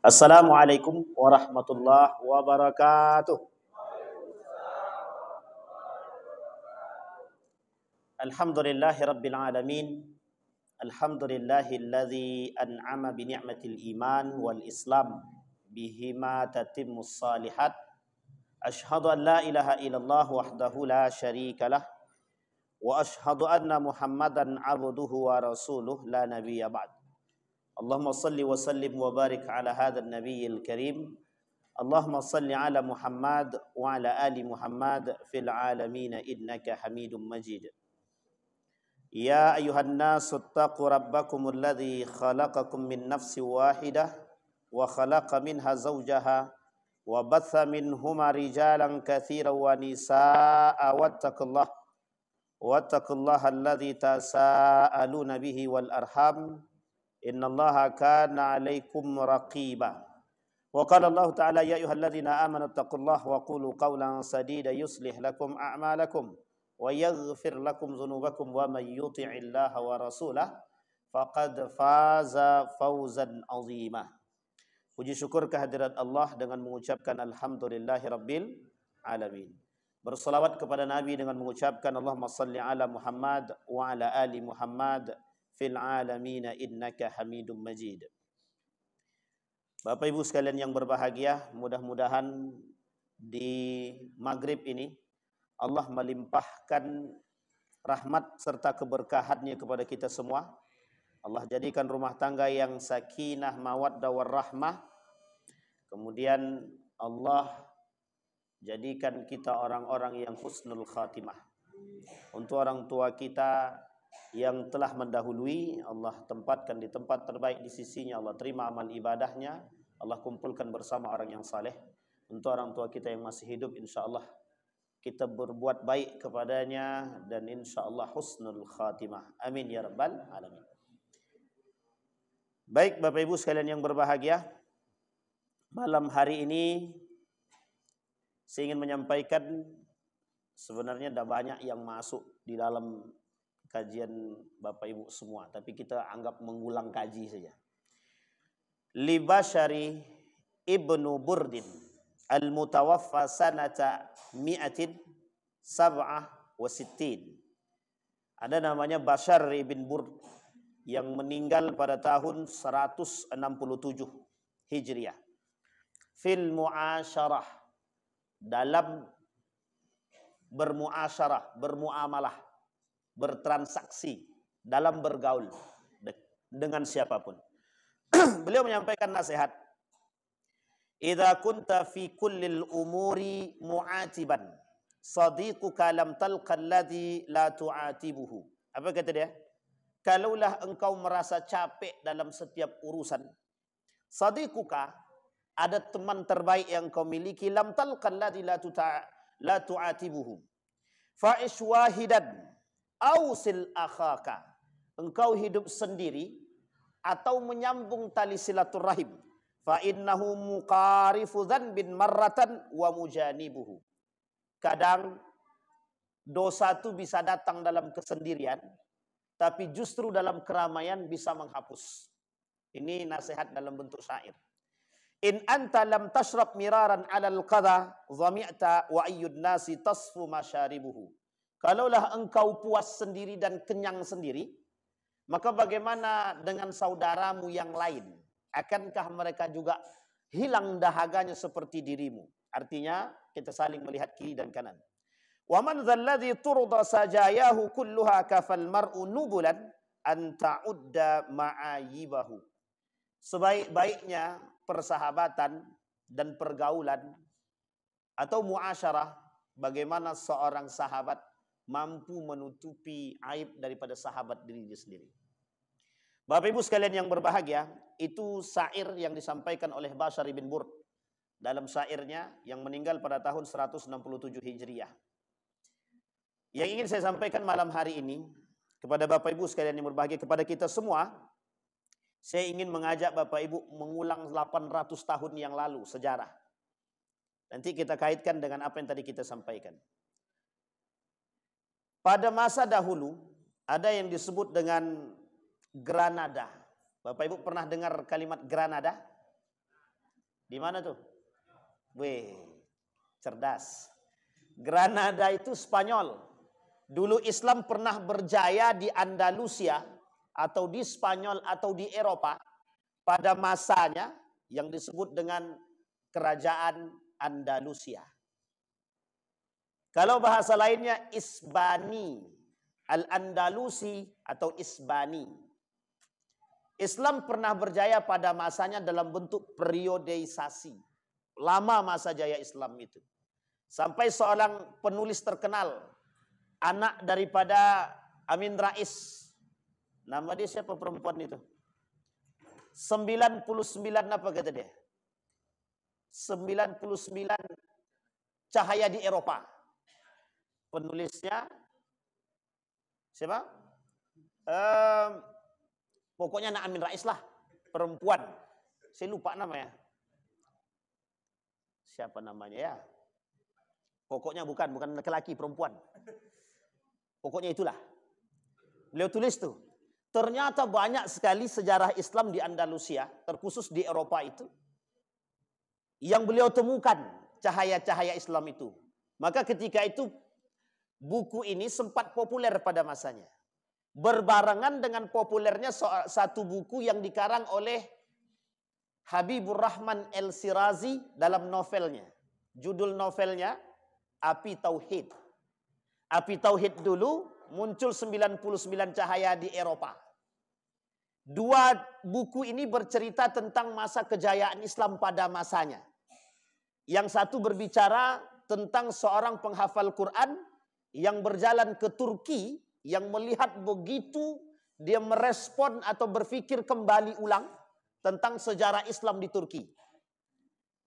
Assalamualaikum warahmatullahi wabarakatuh. Alhamdulillahi rabbil alamin. Alhamdulillahilladzi an'ama bi ni'matil iman wal islam bihima tatimmus salihat. Ashhadu an la ilaha illallah wahdahu la syarikalah wa ashhadu anna Muhammadan abduhu wa rasuluh la nabiyya ba'd. Allahumma salli wa sallim wa barik ala hadzal nabiyil karim. Allahumma salli ala Muhammad wa ala ali Muhammad fil alamin innaka Hamidum Majid. Ya ayuhan nasu taqu rabbakumul ladzi khalaqakum min nafsin wahidah wa khalaqa minha zawjaha wa batha minhuma rijalan katsiran wa nisaa'a wattaqullaha alladzi tasaaluna bihi wal arham innallaha kana 'alaikum raqiba. Wa qala Allah ta'ala ya ayyuhalladzina amanu taqullaha wa qulu qawlan sadida yuslih lakum a'malakum wa yaghfir lakum dzunubakum wa may yuti'illaha wa rasulahu faqad faza fawzan 'azima. Puji syukur kehadirat Allah dengan mengucapkan alhamdulillahirabbil alamin. Berselawat kepada Nabi dengan mengucapkan Allahumma salli ala Muhammad wa ala ali Muhammad fil alamin innaka Hamidum Majid. Bapak Ibu sekalian yang berbahagia, mudah-mudahan di maghrib ini Allah melimpahkan rahmat serta keberkahannya kepada kita semua. Allah jadikan rumah tangga yang sakinah, mawaddah warahmah. Kemudian Allah jadikan kita orang-orang yang husnul khatimah. Untuk orang tua kita yang telah mendahului, Allah tempatkan di tempat terbaik di sisinya. Allah terima amal ibadahnya. Allah kumpulkan bersama orang yang saleh. Untuk orang tua kita yang masih hidup, insya Allah kita berbuat baik kepadanya dan insya Allah husnul khatimah. Amin ya rabbal alamin. Baik Bapak Ibu sekalian yang berbahagia, malam hari ini saya ingin menyampaikan, sebenarnya ada banyak yang masuk di dalam kajian Bapak Ibu semua, tapi kita anggap mengulang kaji saja. Li Bashari Ibnu Burdin al-mutawaffa sanata mi'atin sab'ah wa sittin. Ada namanya Bashar ibn Burd yang meninggal pada tahun 167 Hijriah. Fil mu'asyarah, dalam bermuasyarah, bermuamalah, bertransaksi, dalam bergaul dengan siapapun. Beliau menyampaikan nasihat, idza kunta fi kullil umuri mu'atiban sadiquka lam talqa alladhi la tu'atibuhu. Apa kata dia? Kalaulah engkau merasa capek dalam setiap urusan, sadiquka, ada teman terbaik yang kau miliki, lam talqa alladhi la tu'atibuhu. Fa'ish wahidan ausil akhaka, engkau hidup sendiri atau menyambung tali silaturahim, fa innahu muqarifu dzanbin marratan wa mujanibuhu. Kadang dosa itu bisa datang dalam kesendirian, tapi justru dalam keramaian bisa menghapus. Ini nasihat dalam bentuk syair. In anta lam tashrab miraran 'alal qadha dhami'ta wa ayyud nasi tasfu masyaribuhu. Kalaulah engkau puas sendiri dan kenyang sendiri, maka bagaimana dengan saudaramu yang lain? Akankah mereka juga hilang dahaganya seperti dirimu? Artinya kita saling melihat kiri dan kanan. Wa man dzalladzi turda sajayahu kulluha kafal mar'u nubulan an ta'udda ma'ayibahu. Sebaik-baiknya persahabatan dan pergaulan atau muasyarah, bagaimana seorang sahabat mampu menutupi aib daripada sahabat dirinya sendiri. Bapak Ibu sekalian yang berbahagia, itu syair yang disampaikan oleh Bashar bin Burd dalam syairnya yang meninggal pada tahun 167 Hijriah. Yang ingin saya sampaikan malam hari ini kepada Bapak Ibu sekalian yang berbahagia, kepada kita semua, saya ingin mengajak Bapak Ibu mengulang 800 tahun yang lalu sejarah. Nanti kita kaitkan dengan apa yang tadi kita sampaikan. Pada masa dahulu ada yang disebut dengan Granada. Bapak Ibu pernah dengar kalimat Granada? Di mana tuh? Weh, cerdas. Granada itu Spanyol. Dulu Islam pernah berjaya di Andalusia atau di Spanyol atau di Eropa pada masanya yang disebut dengan Kerajaan Andalusia. Kalau bahasa lainnya Isbani, Al-Andalusi atau Isbani. Islam pernah berjaya pada masanya dalam bentuk periodisasi. Lama masa jaya Islam itu. Sampai seorang penulis terkenal, anak daripada Amin Rais. Nama dia siapa perempuan itu? 99 apa kata dia? 99 cahaya di Eropa. Penulisnya siapa? Pokoknya anak Amin Rais lah. Perempuan. Saya lupa namanya. Siapa namanya ya? Pokoknya bukan laki-laki, perempuan. Pokoknya itulah. Beliau tulis tuh. Ternyata banyak sekali sejarah Islam di Andalusia, terkhusus di Eropa itu, yang beliau temukan cahaya-cahaya Islam itu. Maka ketika itu, buku ini sempat populer pada masanya. Berbarengan dengan populernya satu buku yang dikarang oleh Habibur Rahman El-Shirazi dalam novelnya. Judul novelnya Api Tauhid. Api Tauhid dulu muncul 99 cahaya di Eropa. Dua buku ini bercerita tentang masa kejayaan Islam pada masanya. Yang satu berbicara tentang seorang penghafal Quran yang berjalan ke Turki, yang melihat begitu dia merespon atau berpikir kembali ulang tentang sejarah Islam di Turki.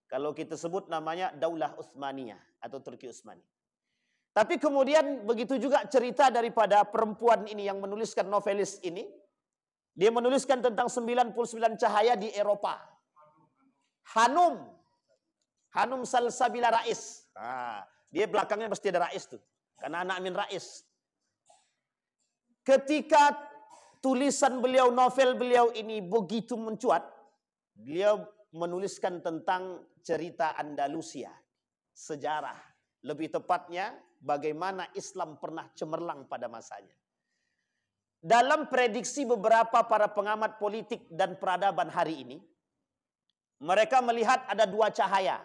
Kalau kita sebut namanya Daulah Utsmaniyah atau Turki Utsmani. Tapi kemudian begitu juga cerita daripada perempuan ini yang menuliskan novelis ini. Dia menuliskan tentang 99 cahaya di Eropa. Hanum Salsabila Rais. Dia belakangnya pasti ada Rais tuh. Karena anak Amin Rais. Ketika tulisan beliau, novel beliau ini begitu mencuat, beliau menuliskan tentang cerita Andalusia, sejarah. Lebih tepatnya, bagaimana Islam pernah cemerlang pada masanya. Dalam prediksi beberapa para pengamat politik dan peradaban hari ini, mereka melihat ada dua cahaya.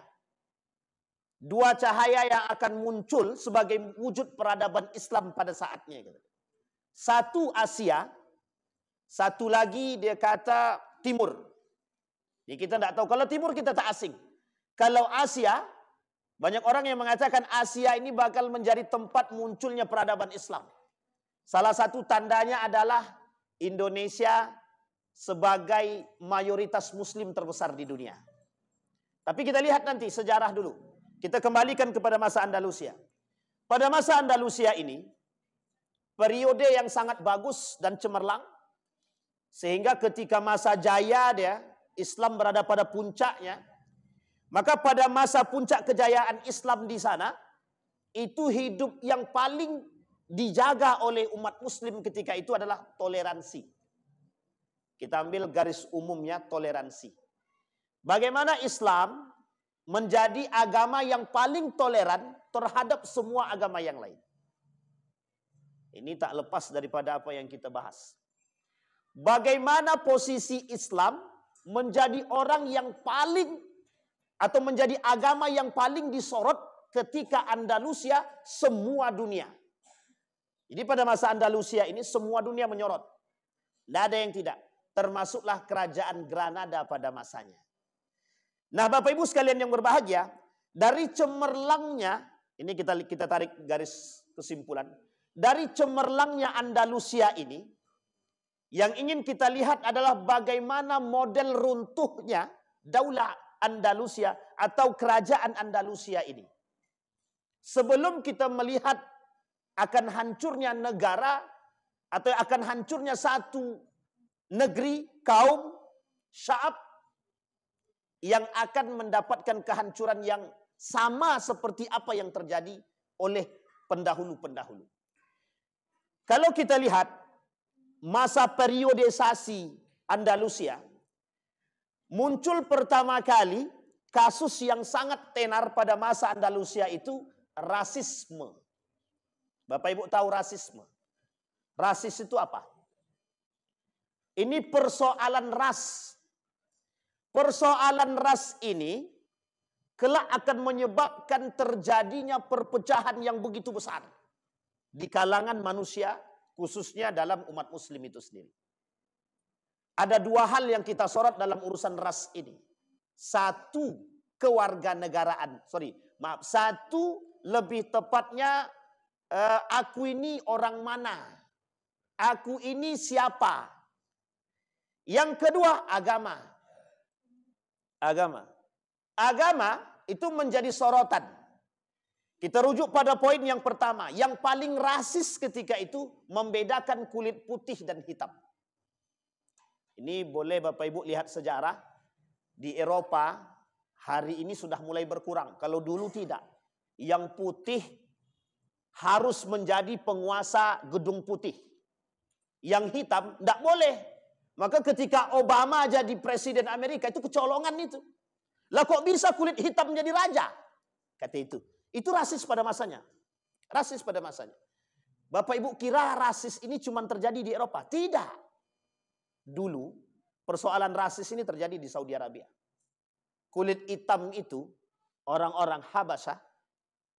Dua cahaya yang akan muncul sebagai wujud peradaban Islam pada saatnya. Satu Asia, satu lagi dia kata Timur. Jadi kita tidak tahu. Kalau Timur kita tak asing. Kalau Asia, banyak orang yang mengatakan Asia ini bakal menjadi tempat munculnya peradaban Islam. Salah satu tandanya adalah Indonesia sebagai mayoritas Muslim terbesar di dunia. Tapi kita lihat nanti sejarah dulu. Kita kembalikan kepada masa Andalusia. Pada masa Andalusia ini, periode yang sangat bagus dan cemerlang, sehingga ketika masa jaya dia, Islam berada pada puncaknya, maka pada masa puncak kejayaan Islam di sana, itu hidup yang paling dijaga oleh umat Muslim ketika itu adalah toleransi. Kita ambil garis umumnya toleransi. Bagaimana Islam menjadi agama yang paling toleran terhadap semua agama yang lain. Ini tak lepas daripada apa yang kita bahas. Bagaimana posisi Islam menjadi orang yang paling atau menjadi agama yang paling disorot ketika Andalusia semua dunia. Jadi pada masa Andalusia ini semua dunia menyorot. Tidak ada yang tidak. Termasuklah kerajaan Granada pada masanya. Nah Bapak Ibu sekalian yang berbahagia, dari cemerlangnya, ini kita tarik garis kesimpulan. Dari cemerlangnya Andalusia ini, yang ingin kita lihat adalah bagaimana model runtuhnya Daulah Andalusia atau kerajaan Andalusia ini. Sebelum kita melihat akan hancurnya negara atau akan hancurnya satu negeri, kaum, sya'ab yang akan mendapatkan kehancuran yang sama seperti apa yang terjadi oleh pendahulu-pendahulu. Kalau kita lihat masa periodisasi Andalusia, muncul pertama kali kasus yang sangat tenar pada masa Andalusia itu rasisme. Bapak Ibu tahu rasisme? Rasis itu apa? Ini persoalan ras. Persoalan ras ini kelak akan menyebabkan terjadinya perpecahan yang begitu besar di kalangan manusia, khususnya dalam umat muslim itu sendiri. Ada dua hal yang kita sorot dalam urusan ras ini. Satu, kewarganegaraan. Satu, lebih tepatnya, aku ini orang mana? Aku ini siapa? Yang kedua, agama. Agama itu menjadi sorotan. Kita rujuk pada poin yang pertama. Yang paling rasis ketika itu membedakan kulit putih dan hitam. Ini boleh Bapak Ibu lihat sejarah. Di Eropa hari ini sudah mulai berkurang. Kalau dulu tidak. Yang putih harus menjadi penguasa gedung putih. Yang hitam tidak boleh. Maka ketika Obama jadi presiden Amerika itu kecolongan itu. Lah kok bisa kulit hitam menjadi raja? Kata itu. Itu rasis pada masanya. Rasis pada masanya. Bapak Ibu kira rasis ini cuma terjadi di Eropa? Tidak. Dulu persoalan rasis ini terjadi di Saudi Arabia. Kulit hitam itu orang-orang Habasyah,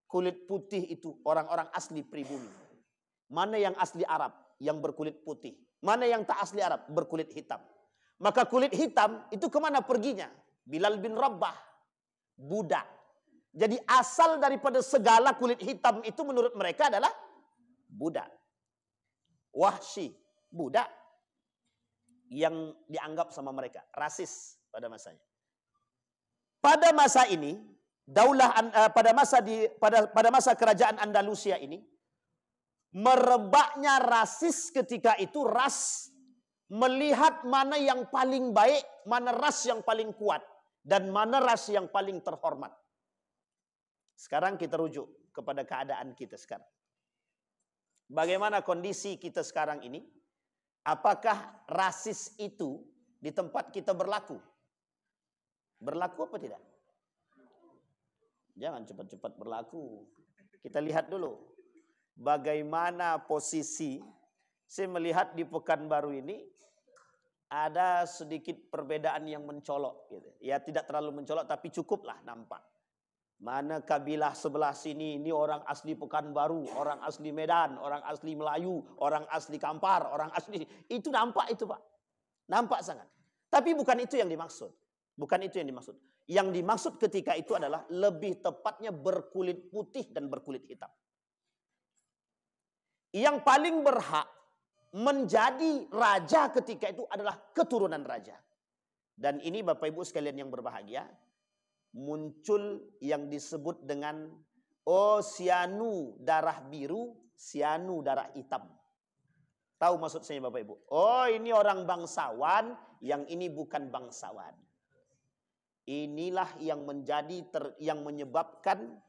kulit putih itu orang-orang asli pribumi. Mana yang asli Arab yang berkulit putih? Mana yang tak asli Arab berkulit hitam? Maka kulit hitam itu kemana perginya? Bilal bin Rabah, budak. Jadi asal daripada segala kulit hitam itu menurut mereka adalah budak. Wahsy, budak yang dianggap sama mereka rasis pada masanya. Pada masa ini, pada masa kerajaan Andalusia ini, merebaknya rasis ketika itu ras melihat mana yang paling baik, mana ras yang paling kuat, dan mana ras yang paling terhormat. Sekarang kita rujuk kepada keadaan kita sekarang. Bagaimana kondisi kita sekarang ini? Apakah rasis itu di tempat kita berlaku? Berlaku apa tidak? Jangan cepat-cepat berlaku. Kita lihat dulu. Bagaimana posisi. Saya melihat di Pekanbaru ini ada sedikit perbedaan yang mencolok. Gitu. Ya tidak terlalu mencolok tapi cukuplah nampak. Mana kabilah sebelah sini, ini orang asli Pekanbaru, orang asli Medan, orang asli Melayu, orang asli Kampar, orang asli... Itu nampak itu Pak. Nampak sangat. Tapi bukan itu yang dimaksud. Bukan itu yang dimaksud. Yang dimaksud ketika itu adalah lebih tepatnya berkulit putih dan berkulit hitam. Yang paling berhak menjadi raja ketika itu adalah keturunan raja. Dan ini Bapak Ibu sekalian yang berbahagia, muncul yang disebut dengan sianu darah biru, sianu darah hitam. Tahu maksud saya Bapak Ibu? Oh ini orang bangsawan, yang ini bukan bangsawan. Inilah yang yang menyebabkan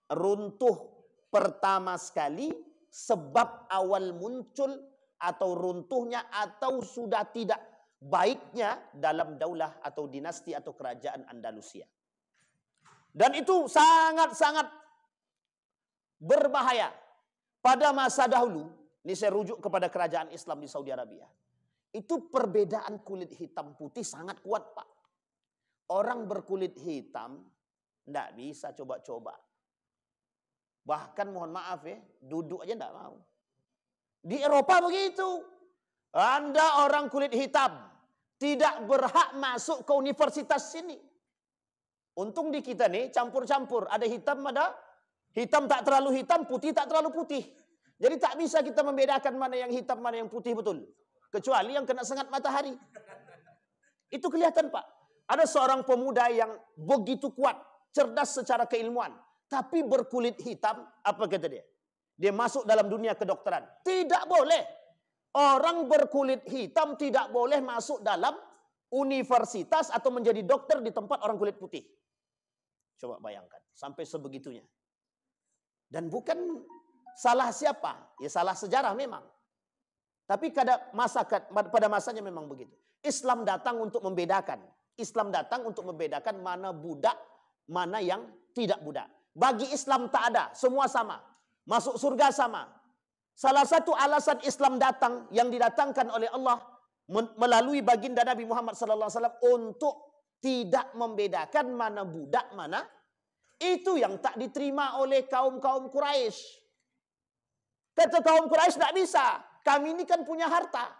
runtuh pertama sekali, sebab awal muncul atau runtuhnya atau sudah tidak baiknya dalam daulah atau dinasti atau kerajaan Andalusia. Dan itu sangat-sangat berbahaya. Pada masa dahulu, ini saya rujuk kepada kerajaan Islam di Saudi Arabia. Itu perbedaan kulit hitam putih sangat kuat Pak. Orang berkulit hitam tidak bisa coba-coba. Bahkan mohon maaf ya, duduk aja tidak mau. Di Eropa begitu. Anda orang kulit hitam tidak berhak masuk ke universitas sini. Untung di kita nih campur-campur. Ada hitam, ada hitam tak terlalu hitam, putih tak terlalu putih. Jadi tak bisa kita membedakan mana yang hitam, mana yang putih betul. Kecuali yang kena sengat matahari. Itu kelihatan Pak. Ada seorang pemuda yang begitu kuat, cerdas secara keilmuan. Tapi berkulit hitam, apa kata dia? Dia masuk dalam dunia kedokteran. Tidak boleh. Orang berkulit hitam tidak boleh masuk dalam universitas atau menjadi dokter di tempat orang kulit putih. Coba bayangkan, sampai sebegitunya. Dan bukan salah siapa, ya salah sejarah memang. Tapi pada masanya memang begitu. Islam datang untuk membedakan. Islam datang untuk membedakan mana budak, mana yang tidak budak. Bagi Islam tak ada, semua sama. Masuk surga sama. Salah satu alasan Islam datang, yang didatangkan oleh Allah melalui baginda Nabi Muhammad SAW untuk tidak membedakan mana budak, mana itu yang tak diterima oleh kaum-kaum Quraisy. Kata kaum Quraisy, tidak bisa. Kami ini kan punya harta.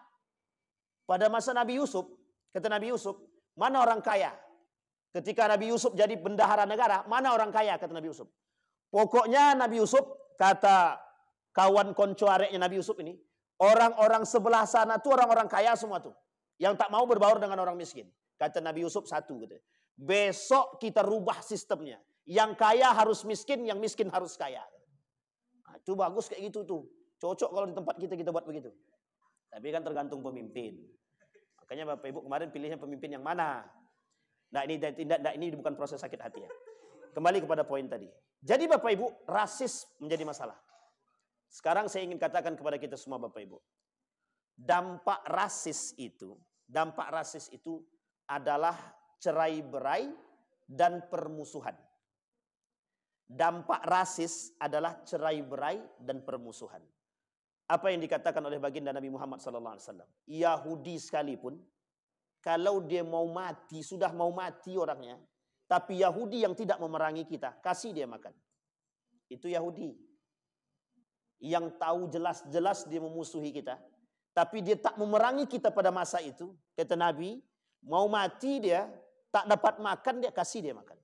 Pada masa Nabi Yusuf, kata Nabi Yusuf, mana orang kaya? Ketika Nabi Yusuf jadi bendahara negara, mana orang kaya? Kata Nabi Yusuf. Pokoknya Nabi Yusuf, kata kawan konco areknya Nabi Yusuf ini, orang-orang sebelah sana tuh orang-orang kaya semua tuh. Yang tak mau berbaur dengan orang miskin. Kata Nabi Yusuf satu, gitu. Besok kita rubah sistemnya. Yang kaya harus miskin, yang miskin harus kaya. Nah, itu bagus kayak gitu tuh. Cocok kalau di tempat kita buat begitu. Tapi kan tergantung pemimpin. Makanya Bapak Ibu kemarin pilihnya pemimpin yang mana? Nah ini bukan proses sakit hati ya. Kembali kepada poin tadi. Jadi Bapak Ibu, rasis menjadi masalah. Sekarang saya ingin katakan kepada kita semua Bapak Ibu. Dampak rasis itu adalah cerai-berai dan permusuhan. Dampak rasis adalah cerai-berai dan permusuhan. Apa yang dikatakan oleh baginda Nabi Muhammad SAW. Yahudi sekalipun, kalau dia mau mati, sudah mau mati orangnya, tapi Yahudi yang tidak memerangi kita, kasih dia makan. Itu Yahudi. Yang tahu jelas-jelas dia memusuhi kita, tapi dia tak memerangi kita pada masa itu. Kata Nabi, mau mati dia, tak dapat makan, dia kasih dia makan.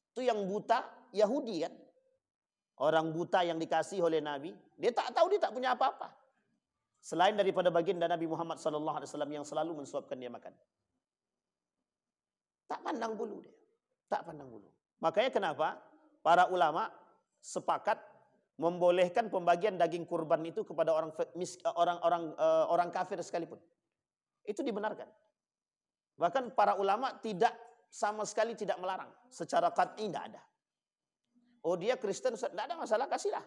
Itu yang buta Yahudi kan. Orang buta yang dikasih oleh Nabi, dia tak tahu, dia tak punya apa-apa. Selain daripada baginda Nabi Muhammad SAW yang selalu mensuapkan dia makan. Tak pandang bulu dia. Tak pandang bulu. Makanya kenapa para ulama sepakat membolehkan pembagian daging kurban itu kepada orang kafir sekalipun. Itu dibenarkan. Bahkan para ulama tidak sama sekali tidak melarang. Secara qat'i tidak ada. Oh dia Kristen, tidak ada masalah, kasihlah.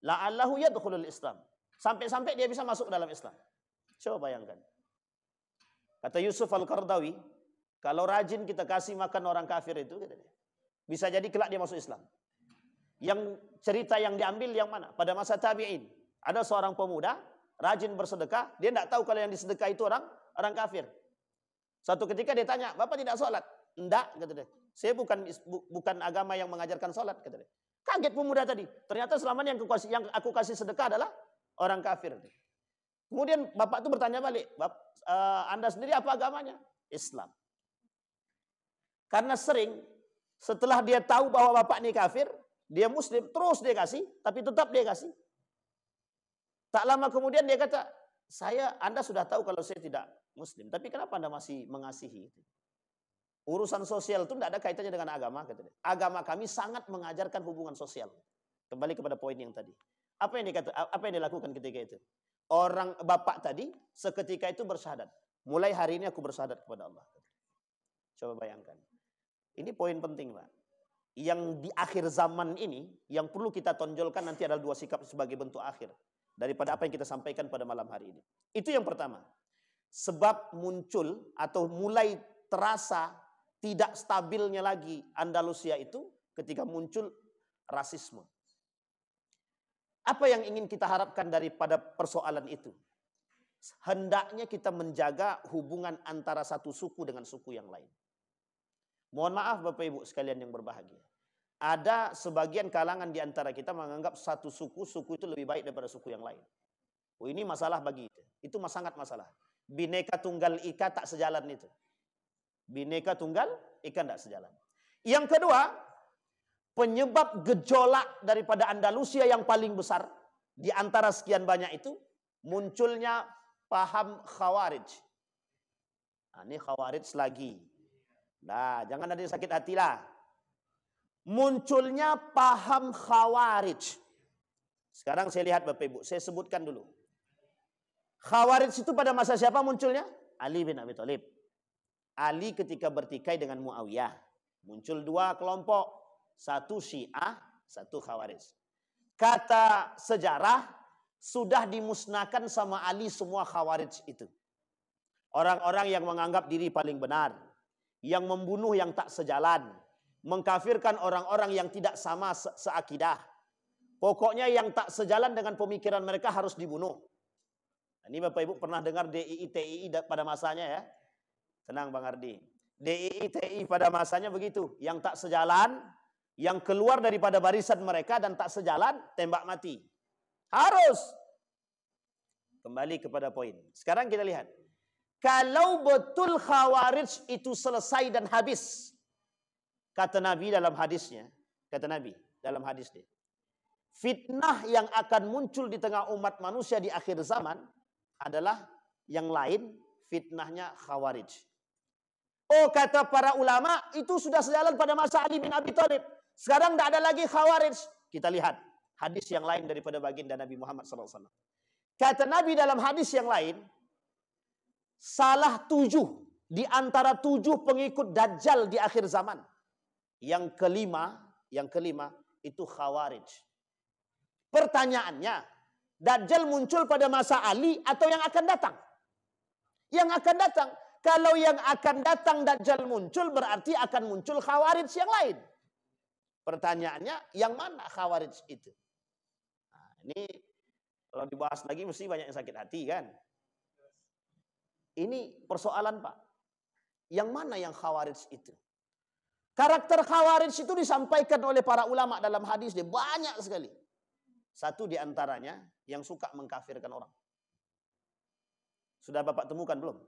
La'allahu yadkhulul Islam. Sampai-sampai dia bisa masuk dalam Islam. Coba bayangkan. Kata Yusuf Al-Qardawi, kalau rajin kita kasih makan orang kafir itu, bisa jadi kelak dia masuk Islam. Yang cerita yang diambil yang mana? Pada masa tabi'in. Ada seorang pemuda, rajin bersedekah, dia tidak tahu kalau yang disedekah itu orang kafir. Suatu ketika dia tanya, Bapak tidak sholat? Enggak, kata dia. Saya bukan agama yang mengajarkan sholat, kata dia. Kaget pemuda tadi. Ternyata selama ini yang aku kasih sedekah adalah orang kafir. Kemudian bapak itu bertanya balik, Anda sendiri apa agamanya? Islam. Karena sering setelah dia tahu bahwa bapak ini kafir, dia Muslim, terus dia kasih, tapi tetap dia kasih. Tak lama kemudian dia kata, Anda sudah tahu kalau saya tidak Muslim, tapi kenapa Anda masih mengasihi? Urusan sosial itu tidak ada kaitannya dengan agama. Agama kami sangat mengajarkan hubungan sosial. Kembali kepada poin yang tadi. Apa yang dilakukan ketika itu? Orang bapak tadi seketika itu bersyahadat. Mulai hari ini aku bersyahadat kepada Allah. Coba bayangkan. Ini poin penting, Pak. Yang di akhir zaman ini, yang perlu kita tonjolkan nanti adalah dua sikap sebagai bentuk akhir. Daripada apa yang kita sampaikan pada malam hari ini. Itu yang pertama. Sebab muncul atau mulai terasa tidak stabilnya lagi Andalusia itu ketika muncul rasisme. Apa yang ingin kita harapkan daripada persoalan itu? Hendaknya kita menjaga hubungan antara satu suku dengan suku yang lain. Mohon maaf Bapak Ibu sekalian yang berbahagia. Ada sebagian kalangan di antara kita menganggap satu suku itu lebih baik daripada suku yang lain. Oh ini masalah bagi kita. Itu sangat masalah. Bhinneka Tunggal Ika tak sejalan itu. Bhinneka Tunggal Ika tidak sejalan. Yang kedua, penyebab gejolak daripada Andalusia yang paling besar di antara sekian banyak itu munculnya paham Khawarij. Nah, ini Khawarij lagi. Nah, jangan ada yang sakit hati lah. Munculnya paham Khawarij. Sekarang saya lihat Bapak Ibu, saya sebutkan dulu. Khawarij itu pada masa siapa munculnya? Ali bin Abi Thalib. Ali ketika bertikai dengan Muawiyah. Muncul dua kelompok. Satu Syiah, satu Khawarij. Kata sejarah, sudah dimusnahkan sama Ali semua Khawarij itu. Orang-orang yang menganggap diri paling benar. Yang membunuh yang tak sejalan. mengkafirkan orang-orang yang tidak sama seakidah. Pokoknya yang tak sejalan dengan pemikiran mereka harus dibunuh. Ini Bapak Ibu pernah dengar DII, TII pada masanya ya? Tenang Bang Ardi. DII, TII pada masanya begitu. Yang tak sejalan, yang keluar daripada barisan mereka dan tak sejalan, tembak mati. Harus. Kembali kepada poin. Sekarang kita lihat. Kalau betul Khawarij itu selesai dan habis. Kata Nabi dalam hadisnya. Kata Nabi dalam hadisnya. Fitnah yang akan muncul di tengah umat manusia di akhir zaman adalah yang lain, fitnahnya Khawarij. Oh, kata para ulama, itu sudah sejalan pada masa Ali bin Abi Thalib. Sekarang tidak ada lagi Khawarij. Kita lihat hadis yang lain daripada baginda Nabi Muhammad SAW. Kata Nabi dalam hadis yang lain, salah 7 di antara 7 pengikut Dajjal di akhir zaman. Yang kelima itu Khawarij. Pertanyaannya, Dajjal muncul pada masa Ali atau yang akan datang? Yang akan datang. Kalau yang akan datang Dajjal muncul, berarti akan muncul Khawarij yang lain. Pertanyaannya, yang mana Khawarij itu? Nah, ini kalau dibahas lagi mesti banyak yang sakit hati kan? Ini persoalan Pak. Yang mana yang Khawarij itu? Karakter Khawarij itu disampaikan oleh para ulama dalam hadis dia banyak sekali. Satu di antaranya yang suka mengkafirkan orang. Sudah Bapak temukan belum?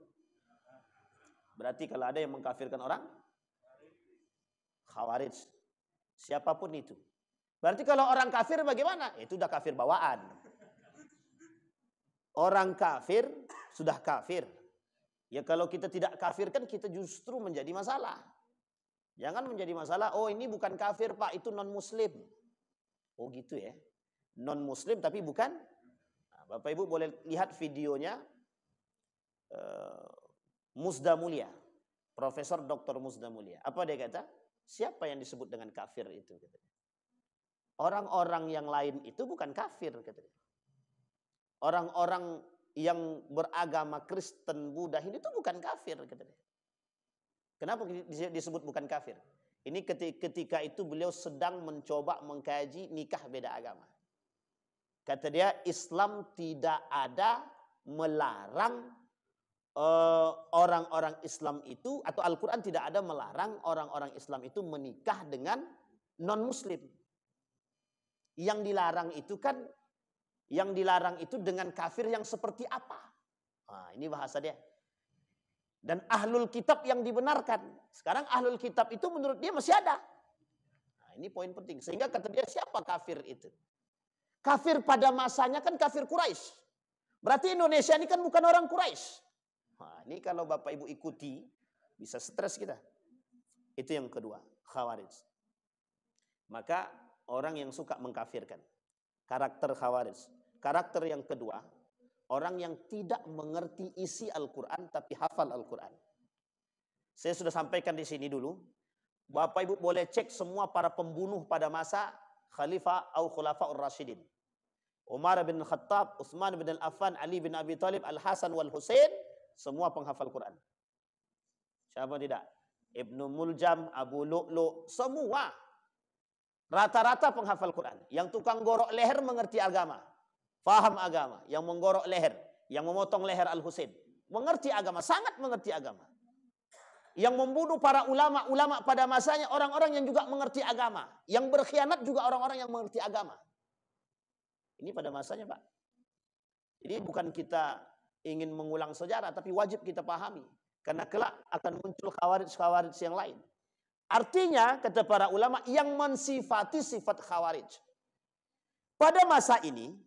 Berarti kalau ada yang mengkafirkan orang, Khawarij. Siapapun itu. Berarti kalau orang kafir bagaimana? Itu sudah kafir bawaan. Orang kafir sudah kafir. Ya kalau kita tidak kafirkan, kita justru menjadi masalah. Jangan menjadi masalah, oh ini bukan kafir Pak, itu non-muslim. Oh gitu ya. Non-muslim tapi bukan. Nah, Bapak Ibu boleh lihat videonya Musda Mulia. Profesor Dr. Musda Mulia. Apa dia kata? Siapa yang disebut dengan kafir itu? Orang-orang yang lain itu bukan kafir. Orang-orang yang beragama Kristen, Buddha, Hindu itu bukan kafir. Kenapa disebut bukan kafir? Ini ketika itu beliau sedang mencoba mengkaji nikah beda agama. Kata dia, Islam tidak ada melarang orang-orang Islam itu, atau Al-Quran tidak ada melarang orang-orang Islam itu menikah dengan non-muslim. Yang dilarang itu dengan kafir yang seperti apa? Nah, ini bahasa dia. Dan ahlul kitab yang dibenarkan. Sekarang ahlul kitab itu menurut dia masih ada. Nah, ini poin penting. Sehingga kata dia, siapa kafir itu? Kafir pada masanya kan kafir Quraisy. Berarti Indonesia ini kan bukan orang Quraisy. Nah, ini kalau Bapak Ibu ikuti, bisa stres kita. Itu yang kedua, Khawarij. Maka orang yang suka mengkafirkan. Karakter Khawarij. Karakter yang kedua, orang yang tidak mengerti isi Al-Quran tapi hafal Al-Quran. Saya sudah sampaikan di sini dulu. Bapak Ibu boleh cek semua para pembunuh pada masa Khalifah atau Khulafaur Rasyidin. Umar bin Khattab, Utsman bin Affan, Ali bin Abi Thalib, Al-Hasan wal Husain, semua penghafal Quran. Siapa tidak? Ibnu Muljam, Abu Lu'lu, semua rata-rata penghafal Quran. Yang tukang gorok leher mengerti agama, faham agama. Yang menggorok leher, yang memotong leher Al-Husain, mengerti agama, sangat mengerti agama. Yang membunuh para ulama-ulama pada masanya, orang-orang yang juga mengerti agama. Yang berkhianat juga orang-orang yang mengerti agama. Ini pada masanya Pak. Jadi bukan kita ingin mengulang sejarah, tapi wajib kita pahami. Karena kelak akan muncul khawarij-khawarij yang lain. Artinya, kata para ulama, yang mensifati sifat khawarij. Pada masa ini,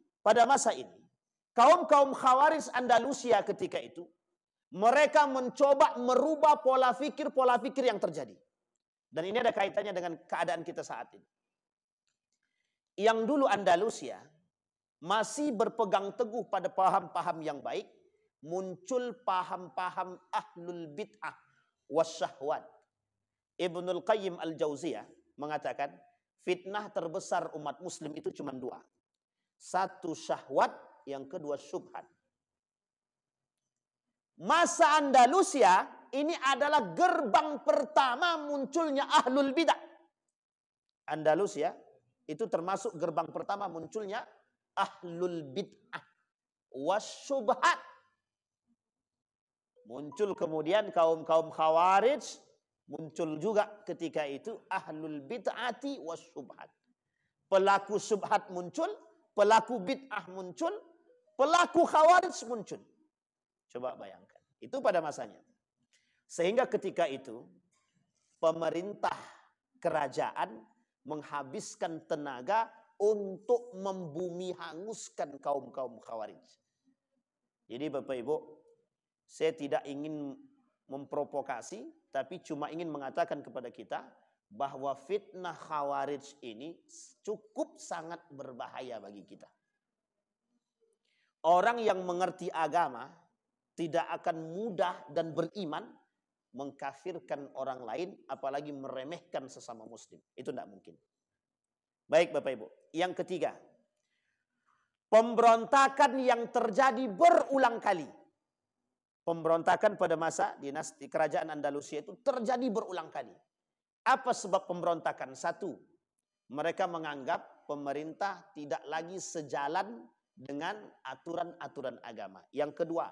kaum-kaum khawarij Andalusia ketika itu, mereka mencoba merubah pola pikir yang terjadi. Dan ini ada kaitannya dengan keadaan kita saat ini. Yang dulu Andalusia masih berpegang teguh pada paham-paham yang baik, muncul paham-paham ahlul bid'ah wasyahwat. Ibnul Qayyim Al-Jauziyah mengatakan, fitnah terbesar umat muslim itu cuma 2. Satu syahwat, yang kedua syubhat. Masa Andalusia ini adalah gerbang pertama munculnya ahlul bid'ah. Andalusia, itu termasuk gerbang pertama munculnya ahlul bid'ah wasyubhat. Muncul kemudian kaum-kaum khawarij, muncul juga ketika itu ahlul bid'ati wasyubhat. Pelaku syubhat muncul, pelaku bid'ah muncul, pelaku khawarij muncul. Coba bayangkan. Itu pada masanya. Sehingga ketika itu pemerintah kerajaan menghabiskan tenaga untuk membumi hanguskan kaum-kaum khawarij. Jadi Bapak Ibu, saya tidak ingin memprovokasi, tapi cuma ingin mengatakan kepada kita bahwa fitnah khawarij ini cukup sangat berbahaya bagi kita. Orang yang mengerti agama tidak akan mudah dan beriman mengkafirkan orang lain, apalagi meremehkan sesama muslim. Itu tidak mungkin. Baik Bapak Ibu. Yang ketiga, pemberontakan yang terjadi berulang kali. Pemberontakan pada masa dinasti kerajaan Andalusia itu terjadi berulang kali. Apa sebab pemberontakan? Satu, mereka menganggap pemerintah tidak lagi sejalan dengan aturan-aturan agama. Yang kedua,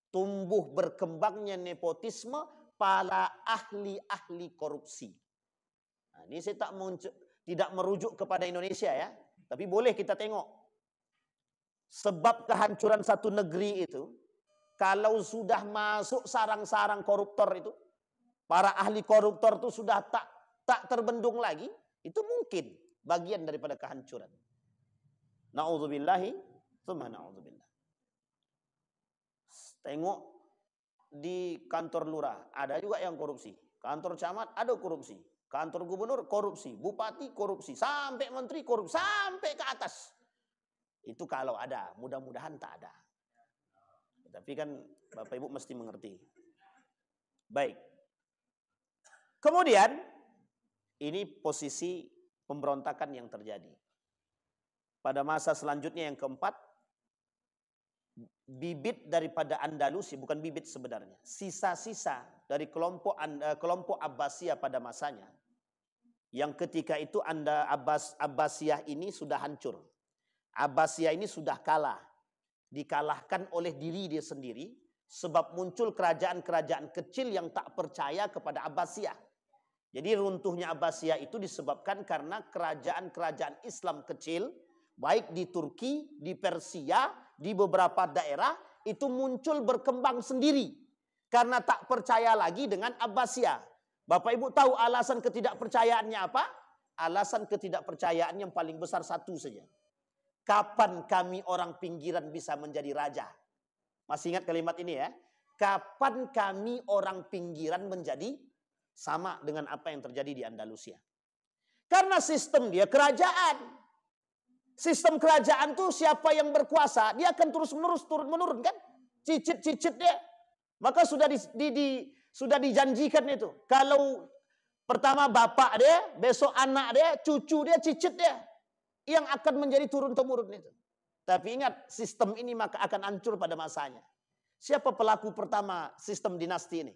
tumbuh berkembangnya nepotisme para ahli-ahli korupsi. Nah, ini saya tidak merujuk kepada Indonesia ya, tapi boleh kita tengok. Sebab kehancuran satu negeri itu, kalau sudah masuk sarang-sarang koruptor itu, para ahli koruptor itu sudah tak terbendung lagi, itu mungkin bagian daripada kehancuran. Na'udzubillahi, tsumma na'udzubillah. Tengok di kantor lurah, ada juga yang korupsi. Kantor camat ada korupsi. Kantor gubernur korupsi. Bupati korupsi. Sampai menteri korupsi. Sampai ke atas. Itu kalau ada. Mudah-mudahan tak ada. Tapi kan Bapak Ibu mesti mengerti. Baik. Kemudian, ini posisi pemberontakan yang terjadi. Pada masa selanjutnya yang keempat, bibit daripada Andalusia, bukan bibit sebenarnya, sisa-sisa dari kelompok Abbasiyah pada masanya, yang ketika itu Abbasiyah ini sudah hancur. Abbasiyah ini sudah kalah, dikalahkan oleh diri dia sendiri, sebab muncul kerajaan-kerajaan kecil yang tak percaya kepada Abbasiyah. Jadi runtuhnya Abbasiyah itu disebabkan karena kerajaan-kerajaan Islam kecil, baik di Turki, di Persia, di beberapa daerah, itu muncul berkembang sendiri. Karena tak percaya lagi dengan Abbasiyah. Bapak Ibu tahu alasan ketidakpercayaannya apa? Alasan ketidakpercayaan yang paling besar satu saja. Kapan kami orang pinggiran bisa menjadi raja? Masih ingat kalimat ini ya? Kapan kami orang pinggiran menjadi sama dengan apa yang terjadi di Andalusia? Karena sistem dia kerajaan. Sistem kerajaan tuh siapa yang berkuasa, dia akan turun menurun kan? Cicit-cicit dia. Maka sudah dijanjikan itu. Kalau pertama bapak dia, besok anak dia, cucu dia, cicit dia, yang akan menjadi turun-temurun itu. Tapi ingat, sistem ini maka akan hancur pada masanya. Siapa pelaku pertama sistem dinasti ini?